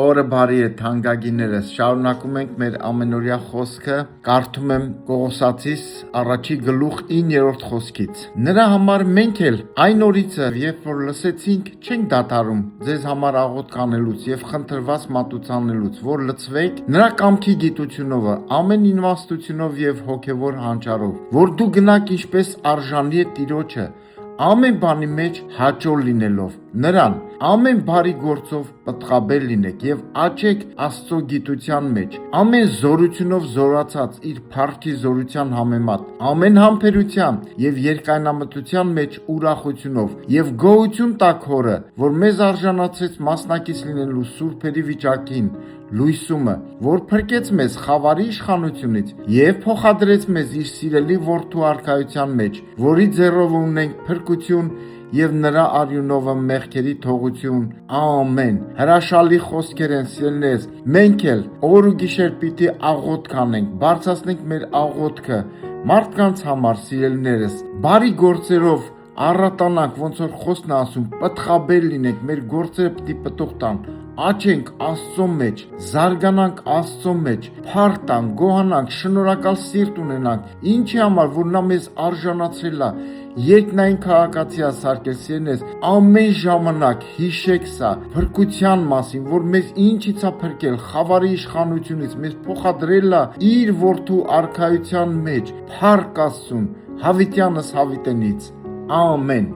Օրը բարի է, թանկագիններս, շարունակում ենք մեր ամենօրյա խոսքը, կարդում եմ Կողոսացիս առաջի գլուխ 9-րդ խոսքից։ Նրա համար մենք էլ այն օրիցը, երբ որ լսեցինք, չենք դադարում ձեզ համար աղոթք անելուց եւ խնդրված մատուցանելուց, որ լցվեք նրա կամքի գիտությունով, ամեն իմաստությունով եւ հոգեվոր հանճարով, որ դու գնաք ինչպես արժանի է Տիրոջը, ամեն բանի մեջ հաճո լինելով նրան, ամեն բարի գործով պտղաբեր լինեք եւ աճեք Աստծո գիտության մեջ, ամեն զորությունով զորացած իր փառքի զորության համեմատ, ամեն համբերության եւ երկայնամտության մեջ ուրախությունով եւ գոհություն տաք Հորը, որ մեզ արժանացեց մասնակից լինելու սուրբերի վիճակին, լույսումը, որ փրկեց մեզ խավարի իշխանությունից եւ փոխադրեց մեզ իր սիրելի որդու արքայության մեջ, որի ձեռով ունենք փրկություն եւ նրա արյունով մեղքերի թողություն, ամեն։ Հրաշալի խոսքեր են, սիրելիներս, մենք էլ օր ու գիշեր պիտի աղոթք անենք, բարձրացնենք մեր աղոթքը մարդկանց համար, սիրելիներս, բարի գործերով առատանանք, ոնց որ խոսքն ասում, պտղաբեր լինենք, մեր գործերը պիտի պտուղ տան, աճենք Աստծո մեջ, զարգանանք Աստծո մեջ, փառք տանք, գոհանանք, շնորհակալ սիրտ ունենանք, ինչի համար, որ նա մեզ արժանացրել է, երկնային քաղաքացի ասարկել, սիրելիներս, ամեն ժամանակ հիշեք սա, փրկության մասին, որ մեզ ինչից է փրկել, խավարի իշխանությունից, մեզ փոխադրել է իր որդու արքայության մեջ, փառք Աստծուն, հավիտյանս հավիտենից, ամեն։